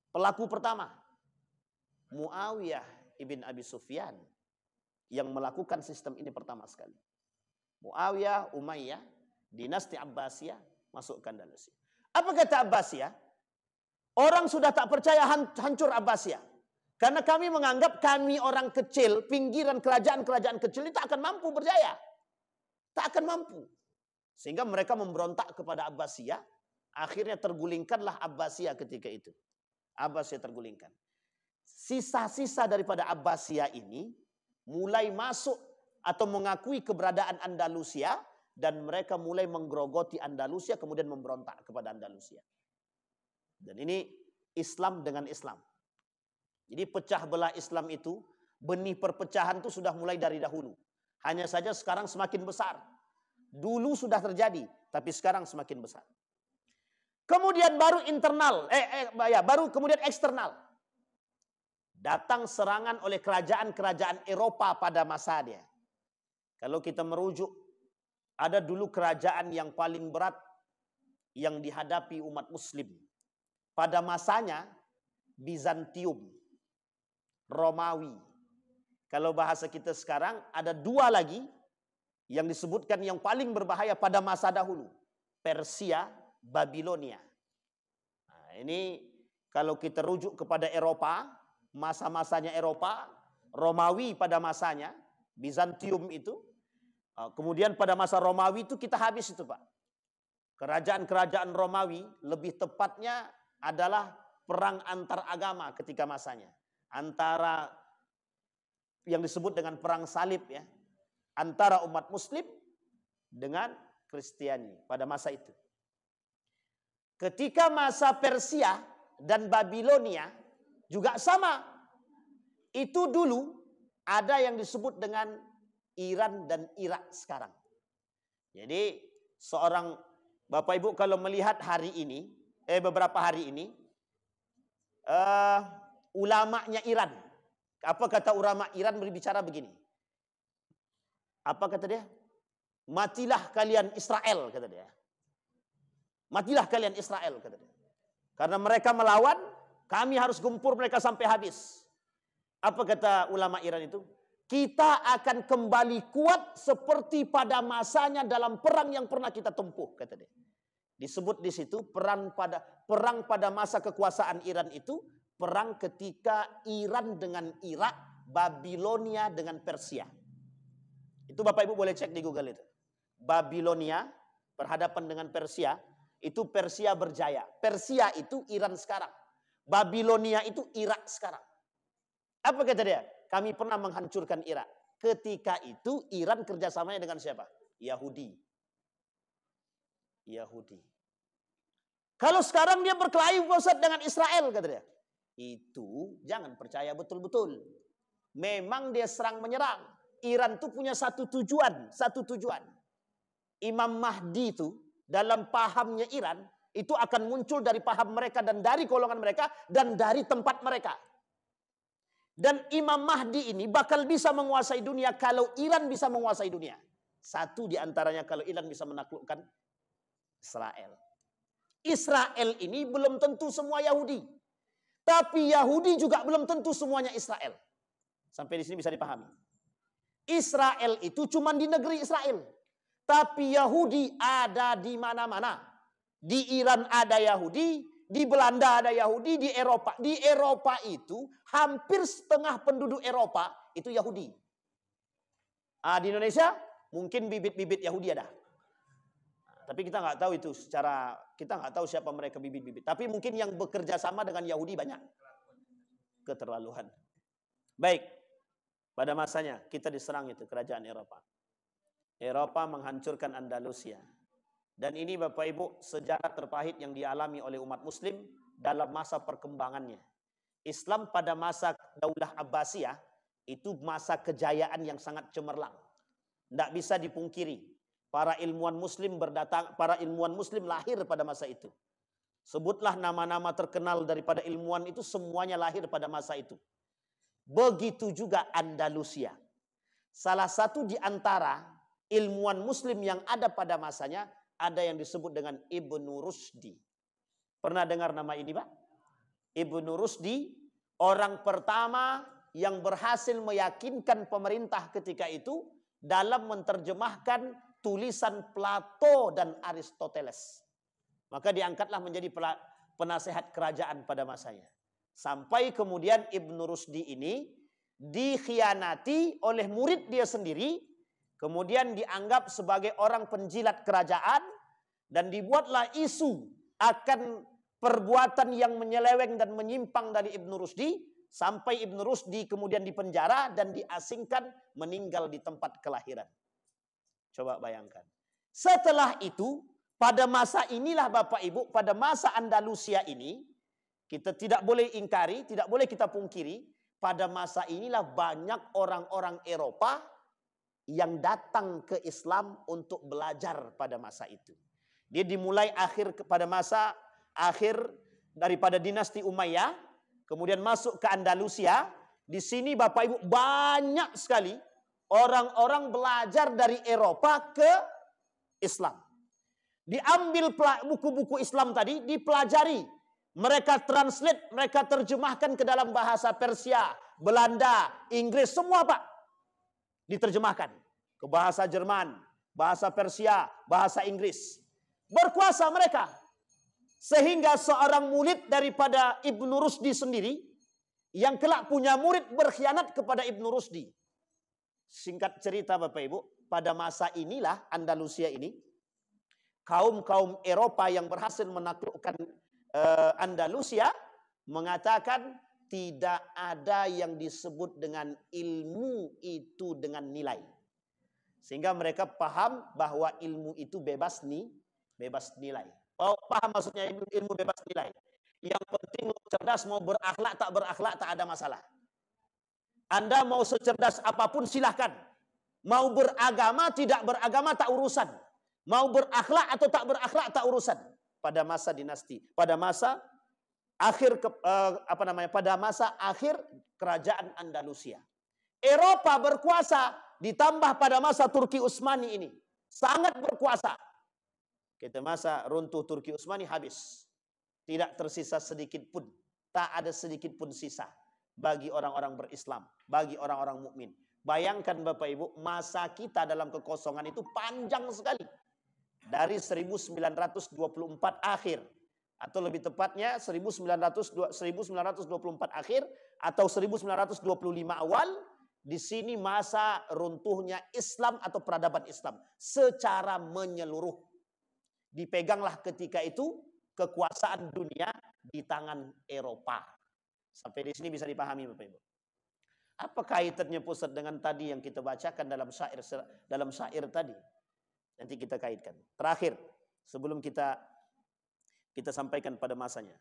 Pelaku pertama, Muawiyah ibn Abi Sufyan, yang melakukan sistem ini pertama sekali. Muawiyah, Umayyah, dinasti Abbasiyah masuk ke Andalusia. Apa kata Abbasiyah? Orang sudah tak percaya, hancur Abbasiyah. Karena kami menganggap kami orang kecil, pinggiran kerajaan-kerajaan kecil itu akan mampu berjaya. Tak akan mampu. Sehingga mereka memberontak kepada Abbasiyah. Akhirnya tergulingkanlah Abbasiyah ketika itu. Abbasiyah tergulingkan. Sisa-sisa daripada Abbasiyah ini mulai masuk atau mengakui keberadaan Andalusia, dan mereka mulai menggerogoti Andalusia, kemudian memberontak kepada Andalusia. Dan ini Islam dengan Islam. Jadi pecah belah Islam itu, benih perpecahan itu sudah mulai dari dahulu. Hanya saja sekarang semakin besar. Dulu sudah terjadi, tapi sekarang semakin besar. Kemudian baru internal, baru kemudian eksternal. Datang serangan oleh kerajaan-kerajaan Eropa pada masa dia. Kalau kita merujuk, ada dulu kerajaan yang paling berat yang dihadapi umat muslim. Pada masanya, Bizantium, Romawi. Kalau bahasa kita sekarang ada dua lagi yang disebutkan yang paling berbahaya pada masa dahulu. Persia, Babilonia. Nah, ini kalau kita rujuk kepada Eropa, masa-masanya Eropa, Romawi pada masanya, Bizantium itu. Kemudian pada masa Romawi itu kita habis itu Pak. Kerajaan-kerajaan Romawi lebih tepatnya adalah perang antar agama ketika masanya. Antara yang disebut dengan perang salib ya, antara umat Muslim dengan Kristiani pada masa itu. Ketika masa Persia dan Babilonia juga sama. Itu dulu ada yang disebut dengan Iran dan Irak sekarang. Jadi seorang Bapak Ibu kalau melihat hari ini, beberapa hari ini, ulamanya Iran. Apa kata ulama Iran berbicara begini? Apa kata dia? Matilah kalian Israel, kata dia. Matilah kalian Israel, kata dia. Karena mereka melawan, kami harus gempur mereka sampai habis. Apa kata ulama Iran itu? Kita akan kembali kuat seperti pada masanya dalam perang yang pernah kita tempuh, kata dia. Disebut di situ perang pada masa kekuasaan Iran itu perang ketika Iran dengan Irak, Babilonia dengan Persia. Itu Bapak Ibu boleh cek di Google itu. Babilonia berhadapan dengan Persia, itu Persia berjaya. Persia itu Iran sekarang. Babilonia itu Irak sekarang. Apa kata dia? Kami pernah menghancurkan Irak. Ketika itu Iran kerjasamanya dengan siapa? Yahudi. Yahudi. Kalau sekarang dia berkelahi Ustaz dengan Israel, kata dia. Itu jangan percaya betul-betul. Memang dia serang menyerang. Iran itu punya satu tujuan. Imam Mahdi itu dalam pahamnya Iran itu akan muncul dari paham mereka dan dari golongan mereka dan dari tempat mereka. Dan Imam Mahdi ini bakal bisa menguasai dunia kalau Iran bisa menguasai dunia. Satu di antaranya kalau Iran bisa menaklukkan Israel. Israel ini belum tentu semua Yahudi. Tapi Yahudi juga belum tentu semuanya Israel. Sampai di sini bisa dipahami. Israel itu cuma di negeri Israel. Tapi Yahudi ada di mana-mana. Di Iran ada Yahudi, di Belanda ada Yahudi, di Eropa. Di Eropa itu hampir setengah penduduk Eropa itu Yahudi. Di Indonesia mungkin bibit-bibit Yahudi ada. Tapi kita nggak tahu itu kita nggak tahu siapa mereka bibit-bibit. Tapi mungkin yang bekerja sama dengan Yahudi banyak. Keterlaluan. Baik. Pada masanya kita diserang itu kerajaan Eropa. Eropa menghancurkan Andalusia. Dan ini Bapak Ibu sejarah terpahit yang dialami oleh umat Muslim dalam masa perkembangannya. Islam pada masa Daulah Abbasiyah itu masa kejayaan yang sangat cemerlang. Tidak bisa dipungkiri. Para ilmuwan Muslim lahir pada masa itu. Sebutlah nama-nama terkenal daripada ilmuwan itu semuanya lahir pada masa itu. Begitu juga Andalusia. Salah satu di antara ilmuwan Muslim yang ada pada masanya ada yang disebut dengan Ibnu Rusdi. Pernah dengar nama ini, Pak? Ibnu Rusdi orang pertama yang berhasil meyakinkan pemerintah ketika itu dalam menerjemahkan tulisan Plato dan Aristoteles. Maka diangkatlah menjadi penasehat kerajaan pada masanya. Sampai kemudian Ibnu Rusdi ini dikhianati oleh murid dia sendiri, kemudian dianggap sebagai orang penjilat kerajaan, dan dibuatlah isu akan perbuatan yang menyeleweng dan menyimpang dari Ibnu Rusdi, sampai Ibnu Rusdi kemudian dipenjara dan diasingkan meninggal di tempat kelahiran. Coba bayangkan. Setelah itu, pada masa inilah Bapak Ibu, pada masa Andalusia ini, kita tidak boleh ingkari, tidak boleh kita pungkiri, pada masa inilah banyak orang-orang Eropa yang datang ke Islam untuk belajar pada masa itu. Dia dimulai pada masa akhir daripada dinasti Umayyah, kemudian masuk ke Andalusia. Di sini Bapak Ibu banyak sekali orang-orang belajar dari Eropa ke Islam. Diambil buku-buku Islam tadi, dipelajari. Mereka translate, mereka terjemahkan ke dalam bahasa Persia, Belanda, Inggris, semua Pak. Diterjemahkan ke bahasa Jerman, bahasa Persia, bahasa Inggris. Berkuasa mereka. Sehingga seorang murid daripada Ibnu Rusdi sendiri, yang kelak punya murid berkhianat kepada Ibnu Rusdi. Singkat cerita Bapak Ibu, pada masa inilah Andalusia ini, kaum-kaum Eropa yang berhasil menaklukkan Andalusia mengatakan tidak ada yang disebut dengan ilmu itu dengan nilai. Sehingga mereka paham bahwa ilmu itu bebas nilai. Oh, paham maksudnya ilmu bebas nilai. Yang penting mau cerdas, mau berakhlak tak ada masalah. Anda mau secerdas apapun silahkan. Mau beragama, tidak beragama tak urusan. Mau berakhlak atau tak berakhlak tak urusan. Pada masa dinasti, pada masa akhir pada masa akhir kerajaan Andalusia. Eropa berkuasa ditambah pada masa Turki Utsmani ini. Sangat berkuasa. Kita masa runtuh Turki Utsmani habis. Tidak tersisa sedikit pun. Tak ada sedikit pun sisa. Bagi orang-orang berislam. Bagi orang-orang mukmin. Bayangkan Bapak Ibu, masa kita dalam kekosongan itu panjang sekali. Dari 1924 akhir. Atau lebih tepatnya 1924 akhir. Atau 1925 awal. Di sini masa runtuhnya Islam atau peradaban Islam. Secara menyeluruh. Dipeganglah ketika itu kekuasaan dunia di tangan Eropa. Sampai di sini bisa dipahami Bapak Ibu. Apa kaitannya pusat dengan tadi yang kita bacakan dalam syair tadi? Nanti kita kaitkan. Terakhir, sebelum kita sampaikan pada masanya.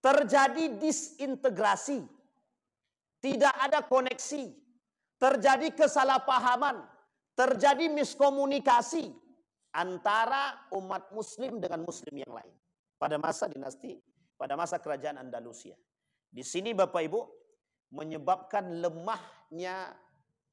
Terjadi disintegrasi. Tidak ada koneksi. Terjadi kesalahpahaman. Terjadi miskomunikasi antara umat muslim dengan muslim yang lain. Pada masa dinasti, pada masa kerajaan Andalusia. Di sini Bapak Ibu, menyebabkan lemahnya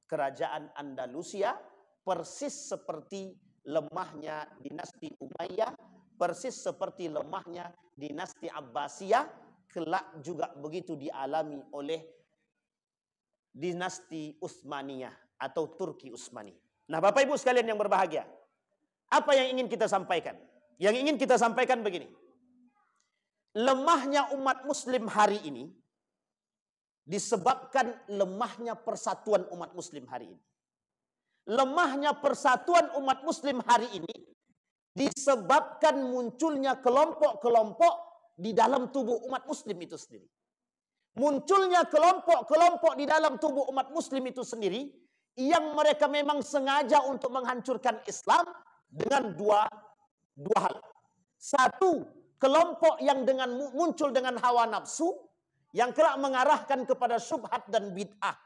kerajaan Andalusia, persis seperti lemahnya dinasti Umayyah, persis seperti lemahnya dinasti Abbasiyah, kelak juga begitu dialami oleh dinasti Utsmaniyah atau Turki Utsmani. Nah Bapak Ibu sekalian yang berbahagia, apa yang ingin kita sampaikan? Yang ingin kita sampaikan begini. Lemahnya umat muslim hari ini disebabkan lemahnya persatuan umat muslim hari ini. Lemahnya persatuan umat muslim hari ini disebabkan munculnya kelompok-kelompok di dalam tubuh umat muslim itu sendiri. Munculnya kelompok-kelompok di dalam tubuh umat muslim itu sendiri yang mereka memang sengaja untuk menghancurkan Islam dengan dua hal. Satu, kelompok yang muncul dengan hawa nafsu yang kelak mengarahkan kepada syubhat dan bid'ah.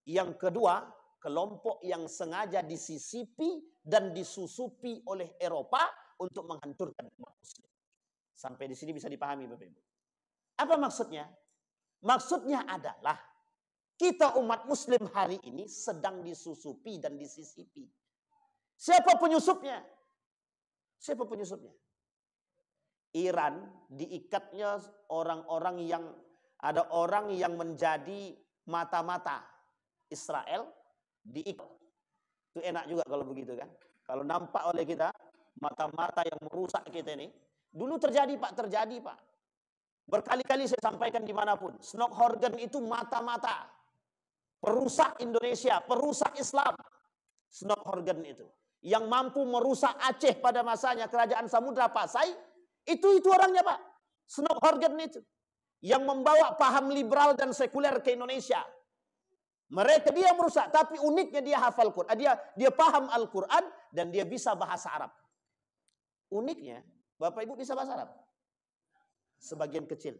Yang kedua, kelompok yang sengaja disisipi dan disusupi oleh Eropa untuk menghancurkan umat muslim. Sampai di sini bisa dipahami Bapak Ibu. Apa maksudnya? Maksudnya adalah kita umat muslim hari ini sedang disusupi dan disisipi. Siapa penyusupnya? Siapa penyusupnya? Iran diikatnya orang-orang yang ada orang yang menjadi mata-mata Israel diikat. Itu enak juga kalau begitu kan. Kalau nampak oleh kita mata-mata yang merusak kita ini. Dulu terjadi Pak. Berkali-kali saya sampaikan dimanapun. Snockhorgen itu mata-mata. Perusak Indonesia, perusak Islam. Snockhorgen itu. Yang mampu merusak Aceh pada masanya kerajaan Samudra Pasai, itu orangnya Pak. Snockhorgen itu. Yang membawa paham liberal dan sekuler ke Indonesia. Mereka dia merusak, tapi uniknya dia hafal Quran. Dia paham Al-Quran dan dia bisa bahasa Arab. Uniknya, Bapak Ibu bisa bahasa Arab. Sebagian kecil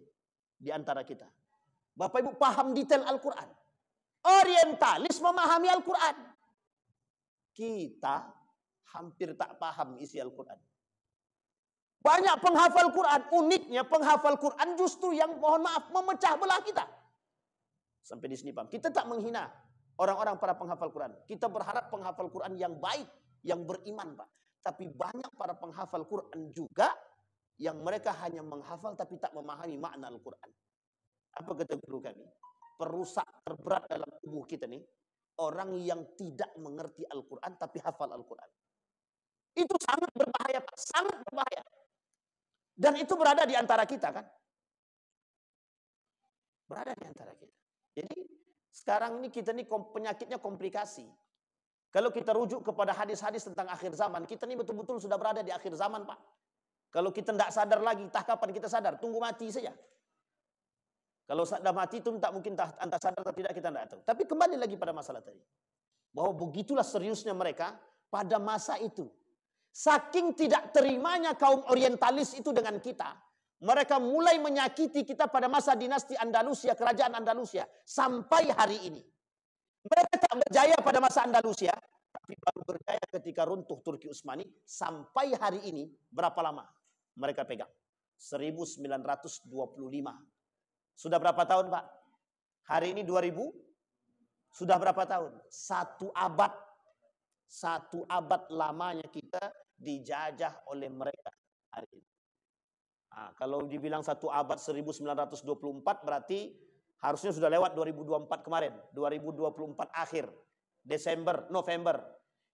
di antara kita. Bapak Ibu paham detail Al-Quran. Orientalis memahami Al-Quran. Kita hampir tak paham isi Al-Quran. Banyak penghafal Quran. Uniknya penghafal Quran justru yang mohon maaf memecah belah kita. Sampai di sini paham. Kita tak menghina orang-orang para penghafal Quran. Kita berharap penghafal Quran yang baik, yang beriman Pak. Tapi banyak para penghafal Quran juga yang mereka hanya menghafal tapi tak memahami makna Al-Quran. Apa kata guru kami? perusak terberat dalam tubuh kita nih, orang yang tidak mengerti Al-Quran tapi hafal Al-Quran. Itu sangat berbahaya, Pak. Sangat berbahaya. Dan itu berada di antara kita kan. Berada di antara kita. Jadi sekarang ini kita nih penyakitnya komplikasi. Kalau kita rujuk kepada hadis-hadis tentang akhir zaman, kita nih betul-betul sudah berada di akhir zaman, Pak. Kalau kita tidak sadar lagi, entah kapan kita sadar, tunggu mati saja. Kalau sudah mati itu tak mungkin entah sadar atau tidak, kita tidak tahu. Tapi kembali lagi pada masalah tadi. Bahwa begitulah seriusnya mereka pada masa itu. Saking tidak terimanya kaum orientalis itu dengan kita, mereka mulai menyakiti kita pada masa dinasti Andalusia, kerajaan Andalusia, sampai hari ini. Mereka tak berjaya pada masa Andalusia, tapi baru berjaya ketika runtuh Turki Utsmani. Sampai hari ini, berapa lama mereka pegang? 1925. Sudah berapa tahun, Pak? Hari ini 2000. Sudah berapa tahun? 1 abad. 1 abad lamanya kita dijajah oleh mereka hari ini. Nah, kalau dibilang 1 abad 1924 berarti harusnya sudah lewat 2024 kemarin. 2024 akhir. November.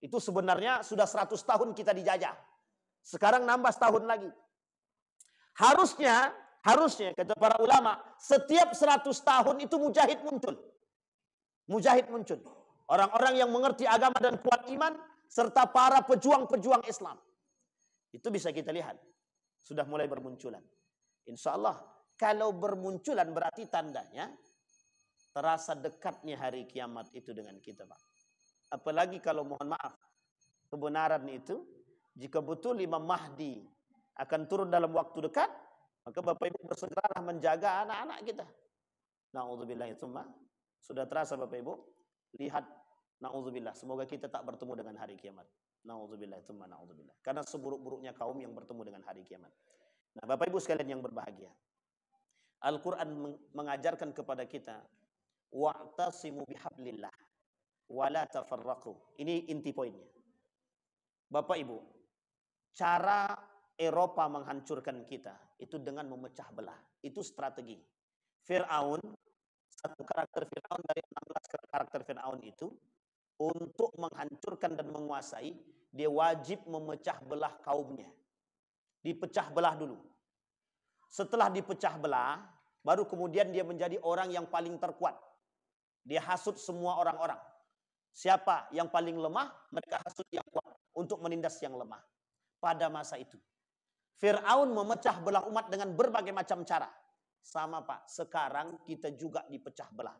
Itu sebenarnya sudah 100 tahun kita dijajah. Sekarang nambah setahun lagi. Harusnya kata para ulama, setiap 100 tahun itu mujahid muncul. Mujahid muncul. Orang-orang yang mengerti agama dan kuat iman, serta para pejuang-pejuang Islam. Itu bisa kita lihat. Sudah mulai bermunculan. Insya Allah, kalau bermunculan berarti tandanya terasa dekatnya hari kiamat itu dengan kita, Pak. Apalagi kalau mohon maaf, kebenaran itu, jika betul Imam Mahdi akan turun dalam waktu dekat, maka Bapak Ibu bersegeralah menjaga anak-anak kita. Na'udzubillah itu mah. Sudah terasa Bapak Ibu? Lihat, na'udzubillah. Semoga kita tak bertemu dengan hari kiamat. Na'udzubillah itu mah, na'udzubillah. Karena seburuk-buruknya kaum yang bertemu dengan hari kiamat. Nah, Bapak Ibu sekalian yang berbahagia. Al-Quran mengajarkan kepada kita, wa'tasimu bihablillah, wa la tafarraqu. Ini inti poinnya. Bapak Ibu, cara Eropa menghancurkan kita itu dengan memecah belah. Itu strategi. Fir'aun, satu karakter Fir'aun dari 16 karakter Fir'aun itu, untuk menghancurkan dan menguasai, dia wajib memecah belah kaumnya. Dipecah belah dulu. Setelah dipecah belah, baru kemudian dia menjadi orang yang paling terkuat. Dia hasut semua orang-orang. Siapa yang paling lemah, mereka hasut yang kuat untuk menindas yang lemah. Pada masa itu, Fir'aun memecah belah umat dengan berbagai macam cara. Sama, Pak, sekarang kita juga dipecah belah.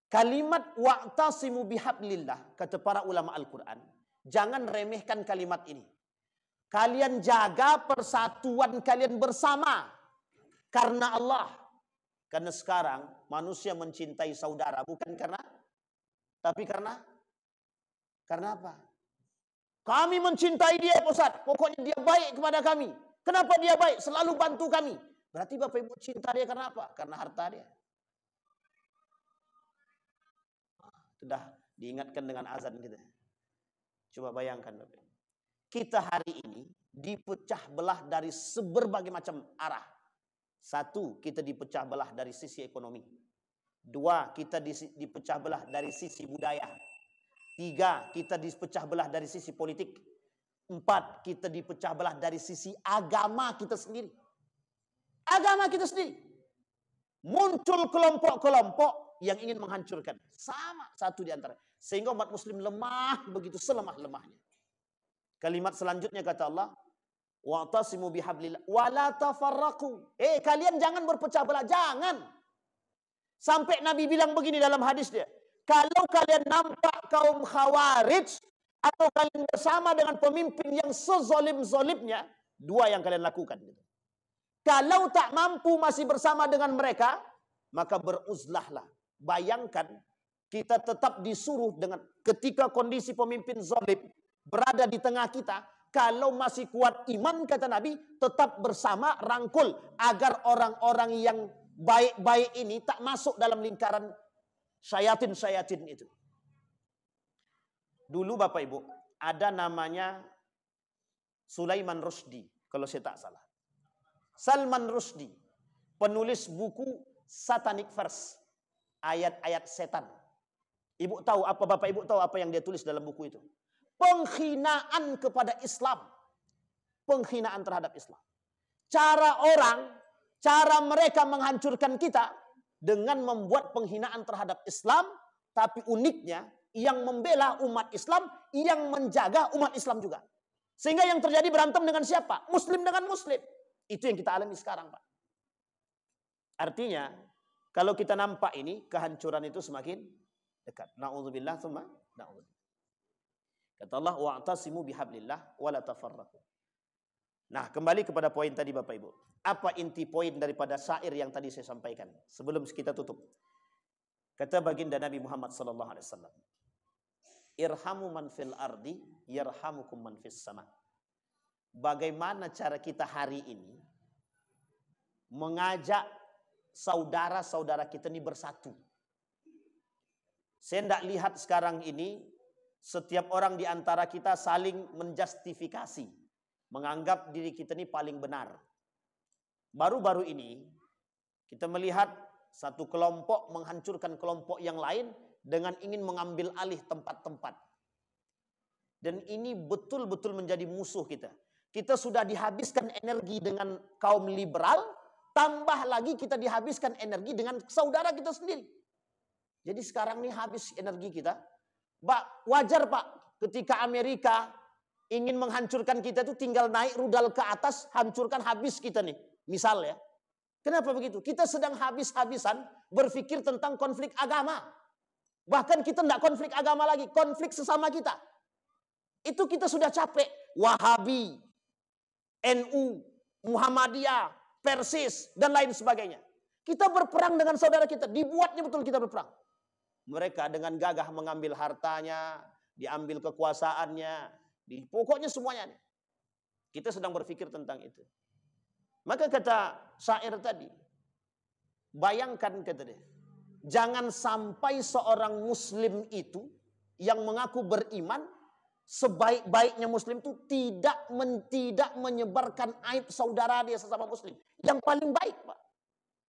Kalimat wa'tasimu bihablillah, kata para ulama Al-Quran, jangan remehkan kalimat ini. Kalian jaga persatuan kalian bersama karena Allah. Karena sekarang manusia mencintai saudara bukan karena, tapi karena apa? Kami mencintai dia, Ustaz. Pokoknya dia baik kepada kami. Kenapa dia baik? Selalu bantu kami. Berarti Bapak Ibu cinta dia karena apa? Karena harta dia. Sudah diingatkan dengan azan kita. Coba bayangkan Bapak Ibu. Kita hari ini dipecah belah dari berbagai macam arah. 1, kita dipecah belah dari sisi ekonomi. 2, kita dipecah belah dari sisi budaya. 3, kita dipecah belah dari sisi politik. 4, kita dipecah belah dari sisi agama kita sendiri. Agama kita sendiri. Muncul kelompok-kelompok yang ingin menghancurkan. Sama satu di antara. Sehingga umat muslim lemah begitu selemah-lemahnya. Kalimat selanjutnya kata Allah, wa'tasimu bihablillah wa la tafarraqu. Kalian jangan berpecah belah, jangan. Sampai Nabi bilang begini dalam hadis dia, kalau kalian nampak kaum Khawarij atau kalian bersama dengan pemimpin yang sezolim-zolimnya, 2 yang kalian lakukan. Kalau tak mampu masih bersama dengan mereka, maka beruzlahlah. Bayangkan kita tetap disuruh dengan ketika kondisi pemimpin zolim berada di tengah kita, kalau masih kuat iman kata Nabi, tetap bersama rangkul agar orang-orang yang baik-baik ini tak masuk dalam lingkaran syayatin-syayatin itu. Dulu Bapak Ibu, ada namanya Sulaiman Rushdie, kalau saya tak salah. Salman Rushdie, penulis buku satanic verse, ayat-ayat setan. Ibu tahu apa, Bapak Ibu tahu apa yang dia tulis dalam buku itu? Penghinaan kepada Islam. Penghinaan terhadap Islam. Cara mereka menghancurkan kita dengan membuat penghinaan terhadap Islam, tapi uniknya yang membela umat Islam, yang menjaga umat Islam juga. Sehingga yang terjadi berantem dengan siapa? Muslim dengan Muslim. Itu yang kita alami sekarang, Pak. Artinya, kalau kita nampak ini, kehancuran itu semakin dekat. Na'udzubillah tsumma na'udzubillah. Kata Allah, wa'tasimu bihablillah wa la tafarraqu. Nah, kembali kepada poin tadi Bapak Ibu. Apa inti poin daripada syair yang tadi saya sampaikan sebelum kita tutup? Kata baginda Nabi Muhammad sallallahu alaihi wasallam, irhamu man fil ardi yarhamukum man fis sama. Bagaimana cara kita hari ini mengajak saudara-saudara kita ini bersatu? Saya tidak lihat sekarang ini setiap orang di antara kita saling menjustifikasi, menganggap diri kita ini paling benar. Baru-baru ini kita melihat satu kelompok menghancurkan kelompok yang lain dengan ingin mengambil alih tempat-tempat. Dan ini betul-betul menjadi musuh kita. Kita sudah dihabiskan energi dengan kaum liberal, tambah lagi kita dihabiskan energi dengan saudara kita sendiri. Jadi sekarang ini habis energi kita. Wajar Pak, ketika Amerika ingin menghancurkan kita itu tinggal naik rudal ke atas, hancurkan habis kita nih. Misal ya. Kenapa begitu? Kita sedang habis-habisan berpikir tentang konflik agama. Bahkan kita tidak konflik agama lagi, konflik sesama kita. Itu kita sudah capek. Wahabi, NU, Muhammadiyah, Persis, dan lain sebagainya. Kita berperang dengan saudara kita. Dibuatnya betul kita berperang. Mereka dengan gagah mengambil hartanya, diambil kekuasaannya, pokoknya semuanya. Kita sedang berpikir tentang itu. Maka kata syair tadi, bayangkan kata dia, jangan sampai seorang muslim itu yang mengaku beriman, sebaik-baiknya muslim itu tidak menyebarkan aib saudara dia sesama muslim. Yang paling baik, Pak.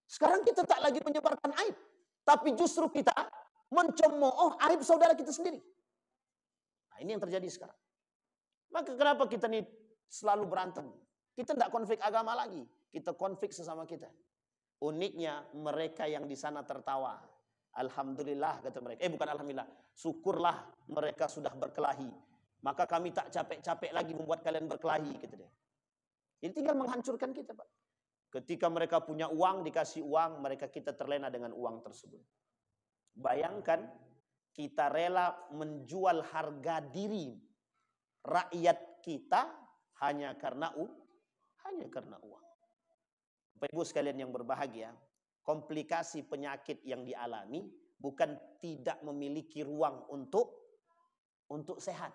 Sekarang kita tak lagi menyebarkan aib, tapi justru kita mencemooh aib saudara kita sendiri. Nah, ini yang terjadi sekarang. Maka kenapa kita nih selalu berantem? Kita tidak konflik agama lagi, kita konflik sesama kita. Uniknya mereka yang di sana tertawa. Alhamdulillah kata mereka. Bukan alhamdulillah. Syukurlah mereka sudah berkelahi. Maka kami tak capek-capek lagi membuat kalian berkelahi, gitu deh. Jadi tinggal menghancurkan kita, Pak. Ketika mereka punya uang, dikasih uang, kita terlena dengan uang tersebut. Bayangkan kita rela menjual harga diri rakyat kita hanya karena uang. Bapak Ibu sekalian yang berbahagia, komplikasi penyakit yang dialami bukan tidak memiliki ruang untuk sehat.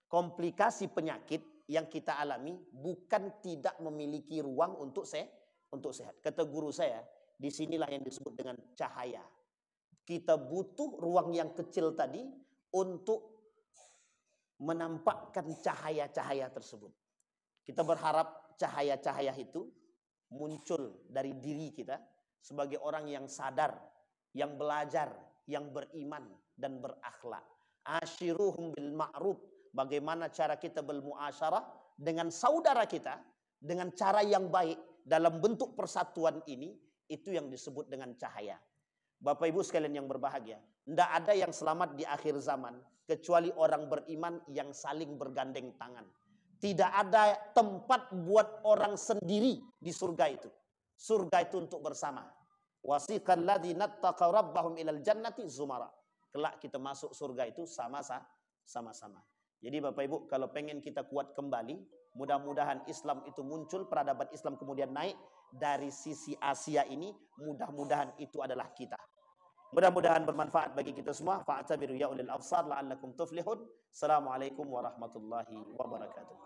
Komplikasi penyakit yang kita alami bukan tidak memiliki ruang untuk sehat. Kata guru saya, disinilah yang disebut dengan cahaya. Kita butuh ruang yang kecil tadi untuk menampakkan cahaya-cahaya tersebut. Kita berharap cahaya-cahaya itu muncul dari diri kita sebagai orang yang sadar, yang belajar, yang beriman dan berakhlak. Ashiruhum bil ma'ruf. Bagaimana cara kita bermuasyarah dengan saudara kita dengan cara yang baik dalam bentuk persatuan ini, itu yang disebut dengan cahaya. Bapak Ibu sekalian yang berbahagia, tidak ada yang selamat di akhir zaman kecuali orang beriman yang saling bergandeng tangan. Tidak ada tempat buat orang sendiri di surga itu. Surga itu untuk bersama. Wasiqal ladzina taqaw rabbahum ilal jannati zumara. Kelak kita masuk surga itu sama-sama. Jadi Bapak Ibu, kalau pengen kita kuat kembali, mudah-mudahan Islam itu muncul, peradaban Islam kemudian naik dari sisi Asia ini, mudah-mudahan itu adalah kita. Mudah-mudahan bermanfaat bagi kita semua. Fa'tabiru ya ulil absar la'allakum tuflihun. Assalamualaikum warahmatullahi wabarakatuh.